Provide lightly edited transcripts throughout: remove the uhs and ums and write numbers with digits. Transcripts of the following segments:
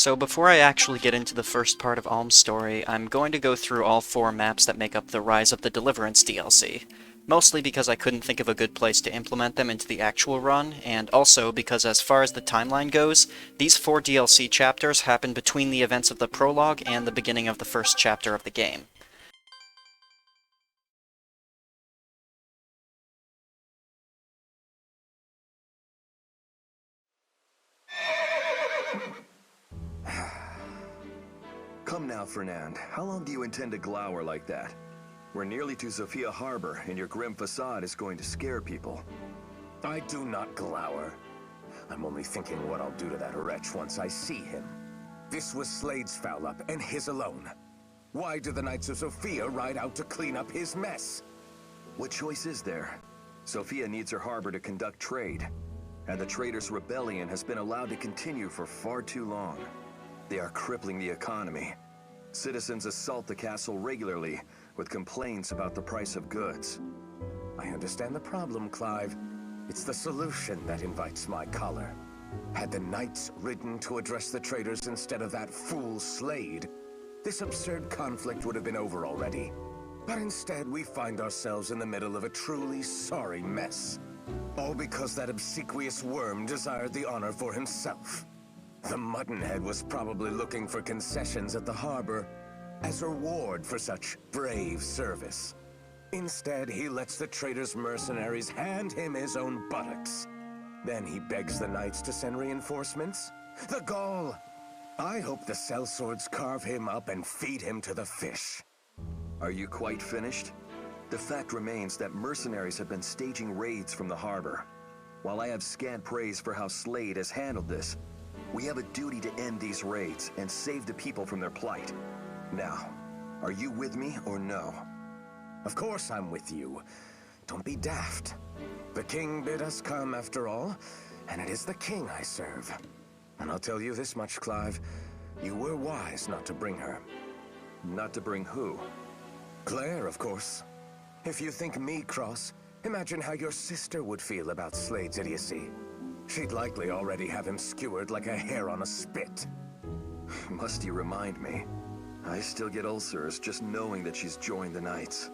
So before I actually get into the first part of Alm's story, I'm going to go through all 4 maps that make up the Rise of the Deliverance DLC. Mostly because I couldn't think of a good place to implement them into the actual run, and also because as far as the timeline goes, these 4 DLC chapters happen between the events of the prologue and the beginning of the first chapter of the game. Come now, Fernand. How long do you intend to glower like that? We're nearly to Zofia Harbor, and your grim facade is going to scare people. I do not glower. I'm only thinking what I'll do to that wretch once I see him. This was Slade's foul-up, and his alone. Why do the Knights of Zofia ride out to clean up his mess? What choice is there? Zofia needs her harbor to conduct trade, and the traders' rebellion has been allowed to continue for far too long. They are crippling the economy. Citizens assault the castle regularly, with complaints about the price of goods. I understand the problem, Clive. It's the solution that invites my choler. Had the Knights ridden to address the traders instead of that fool Slade, this absurd conflict would have been over already. But instead, we find ourselves in the middle of a truly sorry mess. All because that obsequious worm desired the honor for himself. The Muttonhead was probably looking for concessions at the harbor as a reward for such brave service. Instead, he lets the trader's mercenaries hand him his own buttocks. Then he begs the knights to send reinforcements. The gall! I hope the sellswords carve him up and feed him to the fish. Are you quite finished? The fact remains that mercenaries have been staging raids from the harbor. While I have scant praise for how Slade has handled this, we have a duty to end these raids and save the people from their plight. Now, are you with me or no? Of course I'm with you. Don't be daft. The king bid us come after all, and it is the king I serve. And I'll tell you this much, Clive. You were wise not to bring her. Not to bring who? Claire, of course. If you think me cross, imagine how your sister would feel about Slade's idiocy. She'd likely already have him skewered like a hare on a spit. Must you remind me? I still get ulcers just knowing that she's joined the Knights.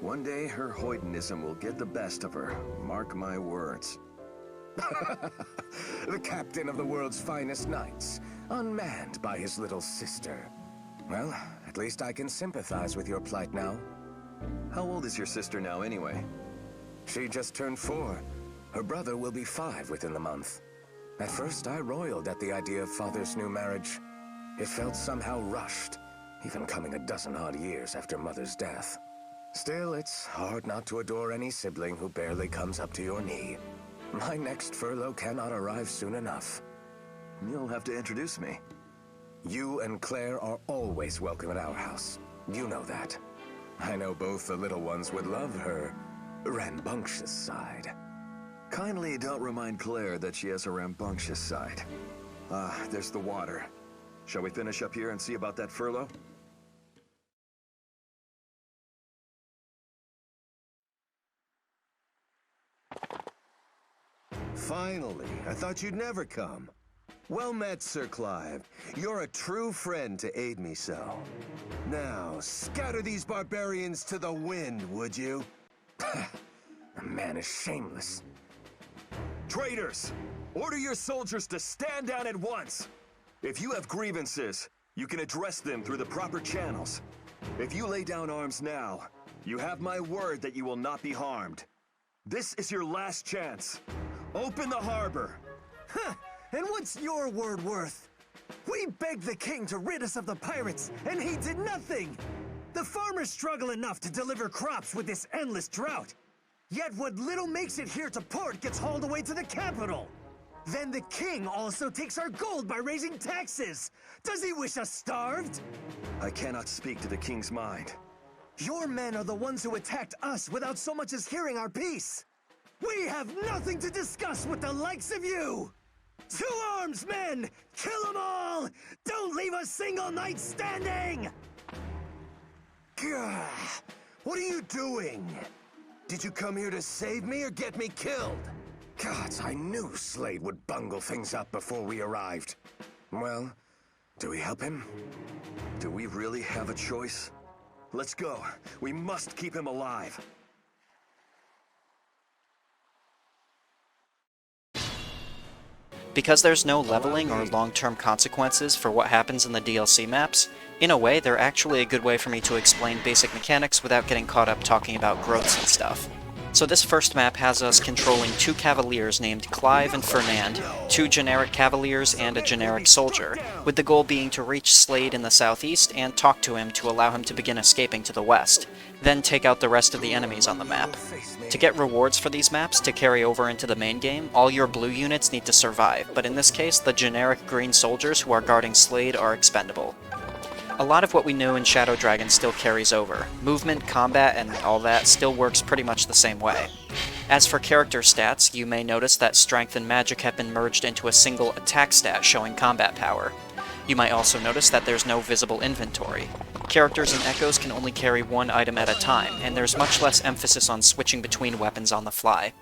One day, her hoydenism will get the best of her. Mark my words. The captain of the world's finest knights, unmanned by his little sister. Well, at least I can sympathize with your plight now. How old is your sister now, anyway? She just turned 4. Her brother will be 5 within the month. At first, I roiled at the idea of father's new marriage. It felt somehow rushed, even coming a dozen odd years after mother's death. Still, it's hard not to adore any sibling who barely comes up to your knee. My next furlough cannot arrive soon enough. You'll have to introduce me. You and Claire are always welcome at our house. You know that. I know both the little ones would love her rambunctious side. Kindly don't remind Claire that she has a rambunctious side. There's the water. Shall we finish up here and see about that furlough? Finally, I thought you'd never come. Well met, Sir Clive. You're a true friend to aid me so. Now, scatter these barbarians to the wind, would you? The man is shameless. Traitors! Order your soldiers to stand down at once! If you have grievances, you can address them through the proper channels. If you lay down arms now, you have my word that you will not be harmed. This is your last chance. Open the harbor! Huh! And what's your word worth? We begged the king to rid us of the pirates, and he did nothing! The farmers struggle enough to deliver crops with this endless drought. Yet what little makes it here to port gets hauled away to the capital. Then the king also takes our gold by raising taxes. Does he wish us starved? I cannot speak to the king's mind. Your men are the ones who attacked us without so much as hearing our peace. We have nothing to discuss with the likes of you! To arms, men! Kill them all! Don't leave a single knight standing! Gah! What are you doing? Did you come here to save me or get me killed? Gods, I knew Slade would bungle things up before we arrived. Well, Do we help him? Do we really have a choice? Let's go. We must keep him alive. Because there's no leveling or long-term consequences for what happens in the DLC maps, in a way, they're actually a good way for me to explain basic mechanics without getting caught up talking about growths and stuff. So this first map has us controlling two cavaliers named Clive and Fernand, two generic cavaliers and a generic soldier, with the goal being to reach Slade in the southeast and talk to him to allow him to begin escaping to the west, then take out the rest of the enemies on the map. To get rewards for these maps to carry over into the main game, all your blue units need to survive, but in this case, the generic green soldiers who are guarding Slade are expendable. A lot of what we knew in Shadow Dragon still carries over. Movement, combat, and all that still works pretty much the same way. As for character stats, you may notice that strength and magic have been merged into a single attack stat showing combat power. You might also notice that there's no visible inventory. Characters in Echoes can only carry one item at a time, and there's much less emphasis on switching between weapons on the fly.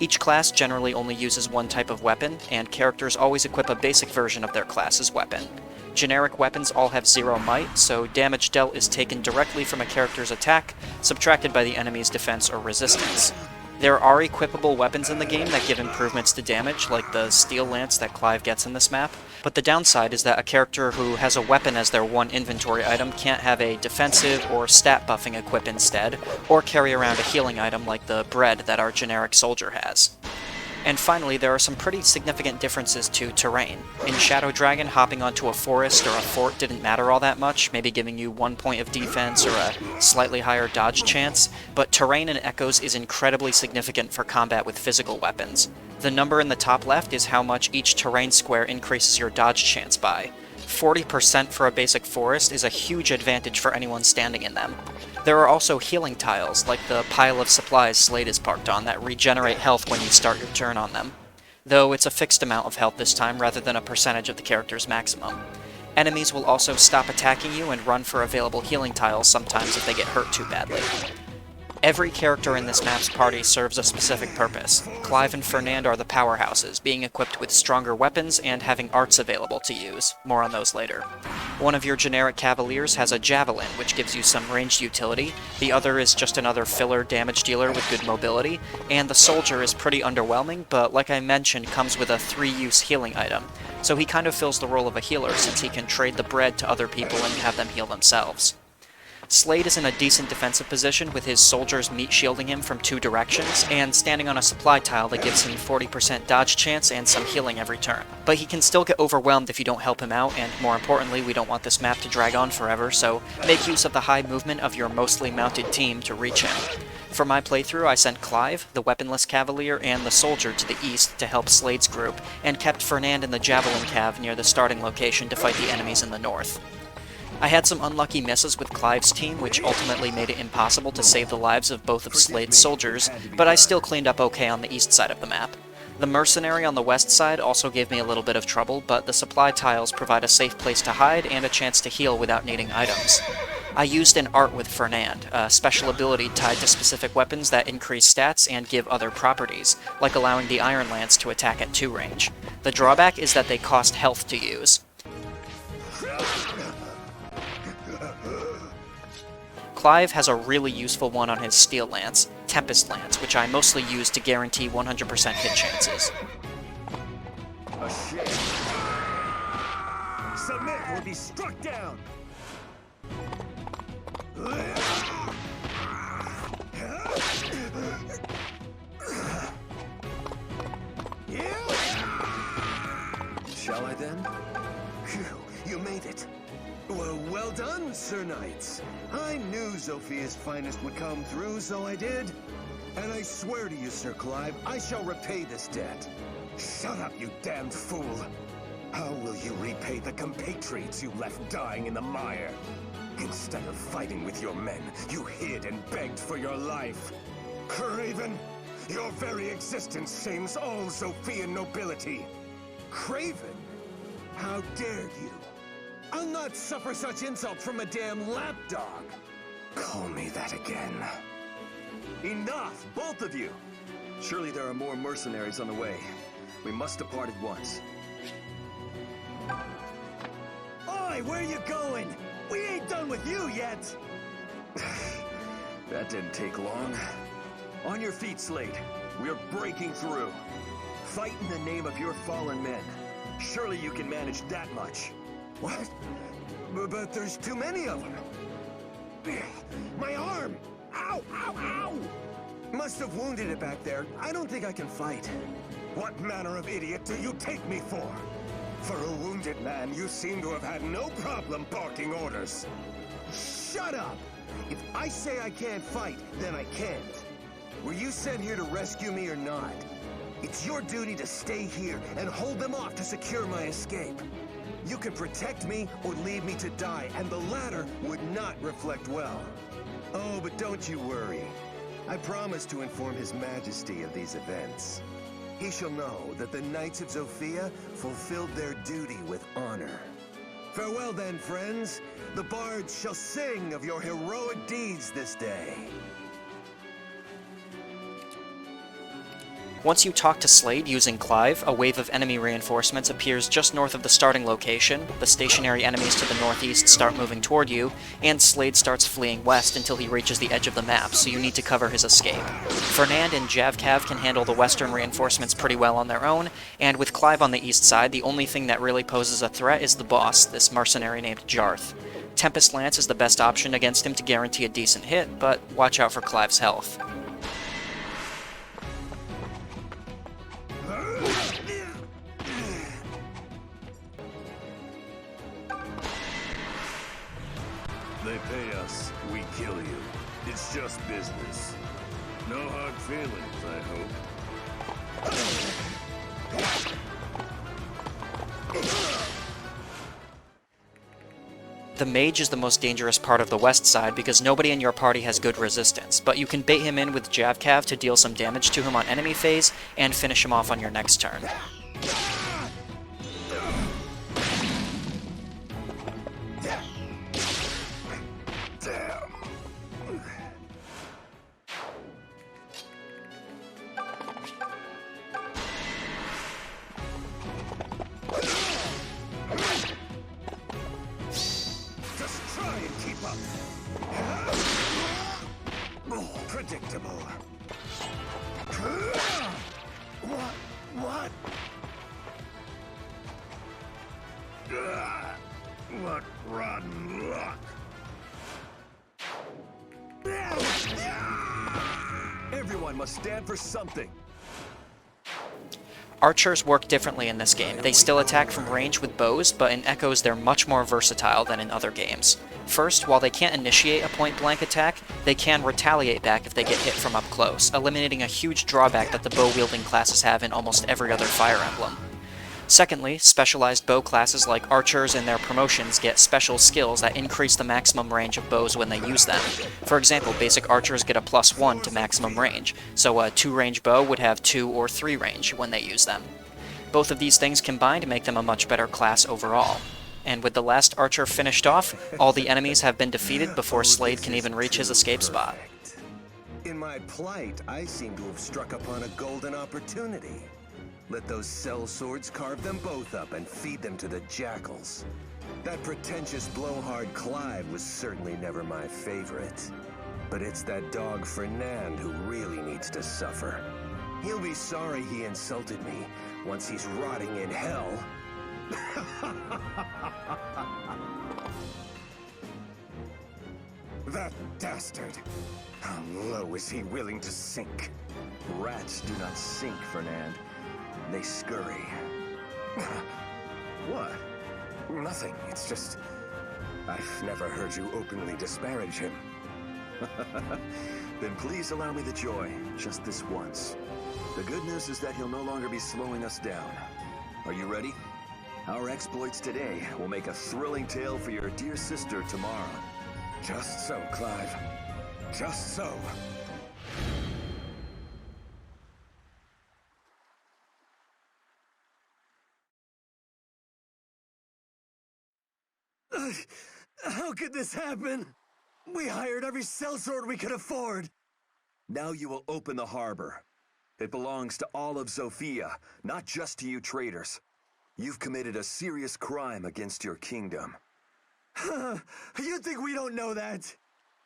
Each class generally only uses one type of weapon, and characters always equip a basic version of their class's weapon. Generic weapons all have 0 might, so damage dealt is taken directly from a character's attack, subtracted by the enemy's defense or resistance. There are equipable weapons in the game that give improvements to damage, like the steel lance that Clive gets in this map, but the downside is that a character who has a weapon as their one inventory item can't have a defensive or stat buffing equip instead, or carry around a healing item like the bread that our generic soldier has. And finally, there are some pretty significant differences to terrain. In Shadow Dragon, hopping onto a forest or a fort didn't matter all that much, maybe giving you 1 point of defense or a slightly higher dodge chance, but terrain in Echoes is incredibly significant for combat with physical weapons. The number in the top left is how much each terrain square increases your dodge chance by. 40% for a basic forest is a huge advantage for anyone standing in them. There are also healing tiles, like the pile of supplies Slade is parked on, that regenerate health when you start your turn on them. Though it's a fixed amount of health this time rather than a percentage of the character's maximum. Enemies will also stop attacking you and run for available healing tiles sometimes if they get hurt too badly. Every character in this map's party serves a specific purpose. Clive and Fernand are the powerhouses, being equipped with stronger weapons and having arts available to use. More on those later. One of your generic cavaliers has a javelin, which gives you some ranged utility, the other is just another filler damage dealer with good mobility, and the soldier is pretty underwhelming, but like I mentioned, comes with a 3-use healing item, so he kind of fills the role of a healer since he can trade the bread to other people and have them heal themselves. Slade is in a decent defensive position with his soldiers meat shielding him from 2 directions, and standing on a supply tile that gives him 40% dodge chance and some healing every turn. But he can still get overwhelmed if you don't help him out, and more importantly, we don't want this map to drag on forever, so make use of the high movement of your mostly mounted team to reach him. For my playthrough, I sent Clive, the weaponless cavalier, and the soldier to the east to help Slade's group, and kept Fernand and the javelin cav near the starting location to fight the enemies in the north. I had some unlucky misses with Clive's team, which ultimately made it impossible to save the lives of both of Slade's soldiers, but I still cleaned up okay on the east side of the map. The mercenary on the west side also gave me a little bit of trouble, but the supply tiles provide a safe place to hide and a chance to heal without needing items. I used an art with Fernand, a special ability tied to specific weapons that increase stats and give other properties, like allowing the Iron Lance to attack at 2 range. The drawback is that they cost health to use. Clive has a really useful one on his steel lance, Tempest Lance, which I mostly use to guarantee 100% hit chances. Submit or be struck down! Shall I then? Phew, you made it. Well done, Sir Knights. I knew Zofia's finest would come through, so I did. And I swear to you, Sir Clive, I shall repay this debt. Shut up, you damned fool! How will you repay the compatriots you left dying in the mire? Instead of fighting with your men, you hid and begged for your life. Craven, your very existence shames all Zofian nobility. Craven? How dare you? I'll not suffer such insult from a damn lapdog. Call me that again. Enough, both of you! Surely there are more mercenaries on the way. We must depart at once. Oh! where you going? We ain't done with you yet! That didn't take long. On your feet, Slade. We're breaking through. Fight in the name of your fallen men. Surely you can manage that much. What? But there's too many of them. My arm! Ow, ow, ow! Must have wounded it back there. I don't think I can fight. What manner of idiot do you take me for? For a wounded man, you seem to have had no problem barking orders. Shut up! If I say I can't fight, then I can't. Were you sent here to rescue me or not? It's your duty to stay here and hold them off to secure my escape. You can protect me or leave me to die, and the latter would not reflect well. Oh, but don't you worry. I promise to inform His Majesty of these events. He shall know that the Knights of Zofia fulfilled their duty with honor. Farewell then, friends. The bards shall sing of your heroic deeds this day. Once you talk to Slade using Clive, a wave of enemy reinforcements appears just north of the starting location, the stationary enemies to the northeast start moving toward you, and Slade starts fleeing west until he reaches the edge of the map, so you need to cover his escape. Fernand and Javcav can handle the western reinforcements pretty well on their own, and with Clive on the east side, the only thing that really poses a threat is the boss, this mercenary named Jarth. Tempest Lance is the best option against him to guarantee a decent hit, but watch out for Clive's health. They pay us, we kill you. It's just business. No hard feelings, I hope. The mage is the most dangerous part of the west side because nobody in your party has good resistance, but you can bait him in with Javcav to deal some damage to him on enemy phase and finish him off on your next turn. Predictable. What? What rotten luck! Everyone must stand for something. Archers work differently in this game. They still attack from range with bows, but in Echoes they're much more versatile than in other games. First, while they can't initiate a point-blank attack, they can retaliate back if they get hit from up close, eliminating a huge drawback that the bow-wielding classes have in almost every other Fire Emblem. Secondly, specialized bow classes like archers and their promotions get special skills that increase the maximum range of bows when they use them. For example, basic archers get a +1 to maximum range, so a 2-range bow would have 2 or 3 range when they use them. Both of these things combined make them a much better class overall. And with the last archer finished off, all the enemies have been defeated before Slade can even reach his escape spot. In my plight, I seem to have struck upon a golden opportunity. Let those cell swords carve them both up and feed them to the jackals. That pretentious blowhard Clive was certainly never my favorite. But it's that dog Fernand who really needs to suffer. He'll be sorry he insulted me once he's rotting in hell. That dastard! How low is he willing to sink? Rats do not sink, Fernand. They scurry. What? Nothing. It's just... I've never heard you openly disparage him. Then please allow me the joy, just this once. The good news is that he'll no longer be slowing us down. Are you ready? Our exploits today will make a thrilling tale for your dear sister tomorrow. Just so, Clive. Just so. How could this happen? We hired every sellsword we could afford. Now you will open the harbor. It belongs to all of Zofia, not just to you traitors. You've committed a serious crime against your kingdom. You think we don't know that?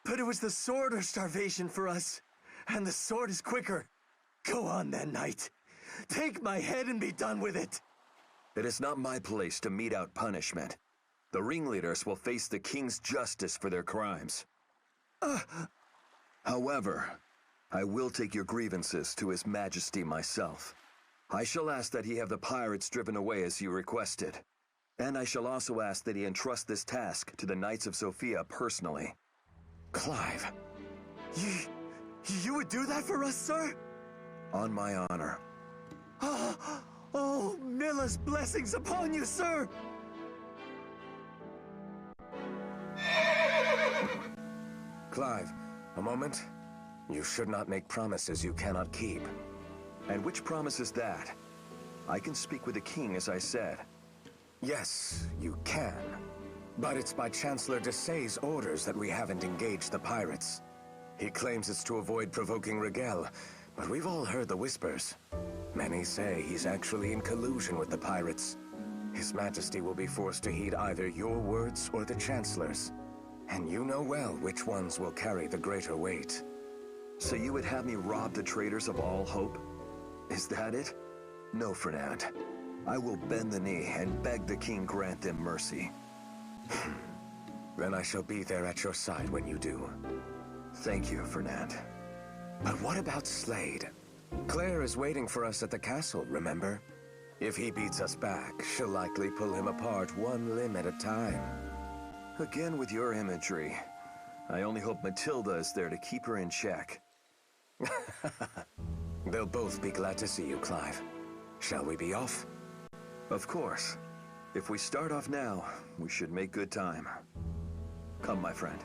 But it was the sword or starvation for us. And the sword is quicker. Go on then, knight. Take my head and be done with it. It is not my place to mete out punishment. The ringleaders will face the king's justice for their crimes. However, I will take your grievances to His Majesty myself. I shall ask that he have the pirates driven away as you requested. And I shall also ask that he entrust this task to the Knights of Zofia personally. Clive, you would do that for us, sir? On my honor. Oh, Milla's blessings upon you, sir! Clive, a moment. You should not make promises you cannot keep. And which promise is that? I can speak with the king, as I said. Yes, you can. But it's by Chancellor Desay's orders that we haven't engaged the pirates. He claims it's to avoid provoking Rigel, but we've all heard the whispers. Many say he's actually in collusion with the pirates. His Majesty will be forced to heed either your words or the Chancellor's. And you know well which ones will carry the greater weight. So you would have me rob the traitors of all hope? Is that it? No, Fernand. I will bend the knee and beg the king grant them mercy. Then I shall be there at your side when you do. Thank you, Fernand. But what about Slade? Claire is waiting for us at the castle, remember? If he beats us back, she'll likely pull him apart one limb at a time. Again with your imagery. I only hope Matilda is there to keep her in check. They'll both be glad to see you, Clive. Shall we be off? Of course. If we start off now, we should make good time. Come, my friend.